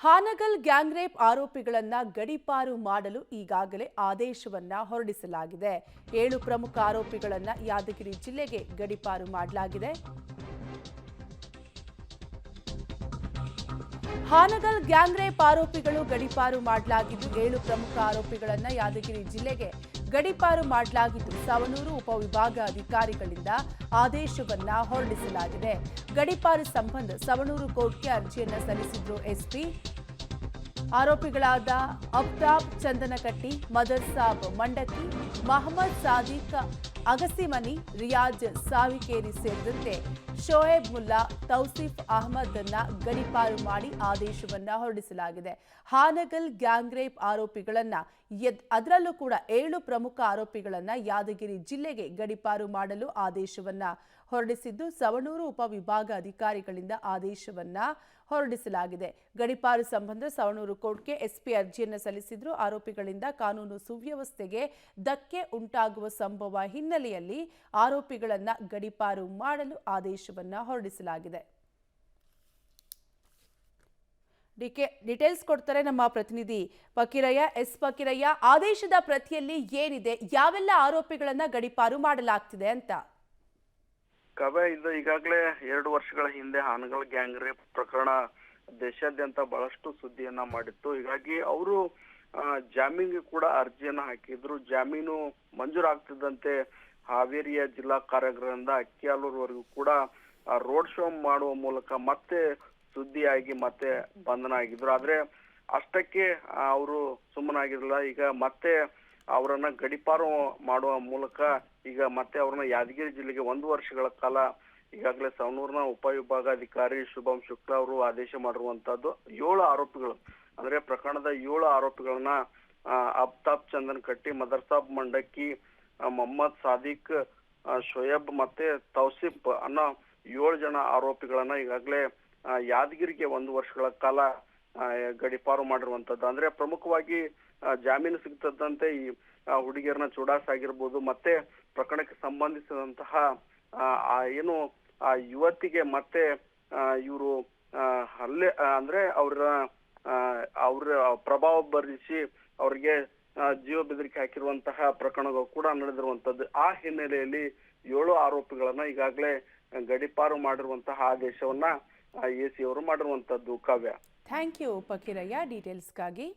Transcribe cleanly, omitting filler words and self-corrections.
Hangal gang rape ಆರೋಪಿಗಳನ್ನ ಗಡೀಪಾರು ಮಾಡಲು ಈಗಾಗಲೇ ಆದೇಶವನ್ನ ಹೊರಡಿಸಲಾಗಿದೆ. 7 ಪ್ರಮುಖ ಆರೋಪಿಗಳನ್ನ ಯಾದಗಿರಿ ಜಿಲ್ಲೆಗೆ ಗಡೀಪಾರು ಮಾಡಲಾಗಿದೆ. ಹಾನಗಲ್ ಗ್ಯಾಂಗ್ ರೇಪ್ ಆರೋಪಿಗಳು ಗಡೀಪಾರು ಮಾಡಲಾಗಿದ್ದು 7 ಪ್ರಮುಖ ಆರೋಪಿಗಳನ್ನ ಯಾದಗಿರಿ ಜಿಲ್ಲೆಗೆ ಗಡೀಪಾರು ಮಾಡಲಾಗಿದ್ದು ಸವಣೂರು ಉಪವಿಭಾಗ ಅಧಿಕಾರಿಗಳಿಂದ ಆದೇಶವನ್ನ ಹೊರಡಿಸಲಾಗಿದೆ. ಗಡೀಪಾರು ಸಂಬಂಧ ಸವಣೂರು ಕೋರ್ಟ್ಗೆ ಅರ್ಜಿಯನ್ನ ಸಲ್ಲಿಸಿದ್ರು ಎಸ್ಪಿ. ಆರೋಪಿಗಳಾದ ಅಫ್ತಾಬ್ ಚಂದನಕಟ್ಟಿ, ಮದರ್ ಸಾಬ್ ಮಂಡಕ್ಕಿ, ಮಹಮ್ಮದ್ ಸಾದಿಕ್ ಅಗಸಿಮನಿ, ರಿಯಾಜ್ ಸಾವಿಕೇರಿ ಸೇರಿದಂತೆ ಶೋಯಬ್ ಮುಲ್ಲಾ, ತೌಸಿಫ್ ಅಹಮದ್ ಅನ್ನ ಗಡೀಪಾರು ಮಾಡಿ ಆದೇಶವನ್ನ ಹೊರಡಿಸಲಾಗಿದೆ. ಹಾನಗಲ್ ಗ್ಯಾಂಗ್ ರೇಪ್ ಆರೋಪಿಗಳನ್ನ ಅದರಲ್ಲೂ ಕೂಡ 7 ಪ್ರಮುಖ ಆರೋಪಿಗಳನ್ನ ಯಾದಗಿರಿ ಜಿಲ್ಲೆಗೆ ಗಡೀಪಾರು ಮಾಡಲು ಆದೇಶವನ್ನ ಹೊರಡಿಸಿದ್ದು ಸವಣೂರು ಉಪವಿಭಾಗ ಅಧಿಕಾರಿಗಳಿಂದ ಆದೇಶವನ್ನ ಹೊರಡಿಸಲಾಗಿದೆ. ಗಡೀಪಾರು ಸಂಬಂಧ ಸವಣೂರು ಕೋರ್ಟ್ಗೆ ಎಸ್ಪಿ ಅರ್ಜಿಯನ್ನು ಸಲ್ಲಿಸಿದ್ರು. ಆರೋಪಿಗಳಿಂದ ಕಾನೂನು ಸುವ್ಯವಸ್ಥೆಗೆ ಧಕ್ಕೆ ಉಂಟಾಗುವ ಸಂಭವ ಹಿನ್ನೆಲೆಯಲ್ಲಿ ಆರೋಪಿಗಳನ್ನ ಗಡೀಪಾರು ಮಾಡಲು ಆದೇಶವನ್ನ ಹೊರಡಿಸಲಾಗಿದೆ. ಡೀಟೇಲ್ಸ್ ಕೊಡ್ತಾರೆ ನಮ್ಮ ಪ್ರತಿನಿಧಿ ಫಕೀರಯ್ಯ. ಫಕೀರಯ್ಯ, ಆದೇಶದ ಪ್ರತಿಯಲ್ಲಿ ಏನಿದೆ, ಯಾವೆಲ್ಲ ಆರೋಪಿಗಳನ್ನ ಗಡೀಪಾರು ಮಾಡಲಾಗ್ತಿದೆ ಅಂತ? ಇದು ಈಗಾಗಲೇ 2 ವರ್ಷಗಳ ಹಿಂದೆ ಹಾನಗಲ್ ಗ್ಯಾಂಗ್ ರೇಪ್ ಪ್ರಕರಣ ದೇಶಾದ್ಯಂತ ಬಹಳಷ್ಟು ಸುದ್ದಿಯನ್ನ ಮಾಡಿತ್ತು. ಹೀಗಾಗಿ ಅವರು ಜಾಮೀನಿಗೆ ಕೂಡ ಅರ್ಜಿಯನ್ನ ಹಾಕಿದ್ರು. ಜಾಮೀನು ಮಂಜೂರಾಗ್ತಿದ್ದಂತೆ ಹಾವೇರಿಯ ಜಿಲ್ಲಾ ಕಾರಾಗೃಹದಿಂದ ಅಕ್ಕಿಯಾಲೂರ್ವರೆಗೂ ಕೂಡ ರೋಡ್ ಶೋ ಮಾಡುವ ಮೂಲಕ ಮತ್ತೆ ಸುದ್ದಿಯಾಗಿ ಮತ್ತೆ ಬಂಧನ ಆಗಿದ್ರು. ಆದ್ರೆ ಅಷ್ಟಕ್ಕೆ ಅವರು ಸುಮ್ಮನಾಗಿರಲಿಲ್ಲ. ಈಗ ಮತ್ತೆ ಅವರನ್ನ ಗಡೀಪಾರು ಮಾಡುವ ಮೂಲಕ ಈಗ ಮತ್ತೆ ಅವ್ರನ್ನ ಯಾದಗಿರಿ ಜಿಲ್ಲೆಗೆ 1 ವರ್ಷಗಳ ಕಾಲ ಈಗಾಗಲೇ ಸವಣೂರಿನ ಉಪವಿಭಾಗಾಧಿಕಾರಿ ಶುಭಂ ಶುಕ್ಲಾ ಅವರು ಆದೇಶ ಮಾಡಿರುವಂತದ್ದು. 7 ಆರೋಪಿಗಳು ಅಂದ್ರೆ ಪ್ರಕರಣದ 7 ಆರೋಪಿಗಳನ್ನ ಅಫ್ತಾಬ್ ಚಂದನಕಟ್ಟಿ, ಮದರ್ಸಾಬ್ ಮಂಡಕ್ಕಿ, ಮೊಹಮ್ಮದ್ ಸಾದಿಕ್, ಶೋಯಬ್ ಮತ್ತೆ ತೌಸಿಫ್ ಅನ್ನೋ 7 ಜನ ಆರೋಪಿಗಳನ್ನ ಈಗಾಗಲೇ ಯಾದಗಿರಿಗೆ 1 ವರ್ಷಗಳ ಕಾಲ ಗಡೀಪಾರು ಮಾಡಿರುವಂತದ್ದು. ಅಂದ್ರೆ ಪ್ರಮುಖವಾಗಿ ಜಾಮೀನು ಸಿಗ್ತದಂತೆ ಈ ಹುಡುಗಿಯರನ್ನ ಚುಡಾಸ್ ಆಗಿರ್ಬೋದು, ಮತ್ತೆ ಪ್ರಕರಣಕ್ಕೆ ಸಂಬಂಧಿಸಿದಂತಹ ಏನು ಆ ಯುವತಿಗೆ ಮತ್ತೆ ಇವರು ಹಲ್ಲೆ ಅಂದ್ರೆ ಅವ್ರ ಪ್ರಭಾವ ಬರಿಸಿ ಅವ್ರಿಗೆ ಜೀವ ಬೆದರಿಕೆ ಹಾಕಿರುವಂತಹ ಪ್ರಕರಣಗಳು ಕೂಡ ನಡೆದಿರುವಂತದ್ದು. ಆ ಹಿನ್ನೆಲೆಯಲ್ಲಿ 7 ಆರೋಪಿಗಳನ್ನ ಈಗಾಗಲೇ ಗಡೀಪಾರು ಮಾಡಿರುವಂತಹ ಆದೇಶವನ್ನ ಎಸಿ ಅವರು ಮಾಡಿರುವಂತದ್ದು. ಕಾವ್ಯ, ಥ್ಯಾಂಕ್ ಯು ಫಕೀರಯ್ಯ ಡೀಟೇಲ್ಸ್ಗಾಗಿ.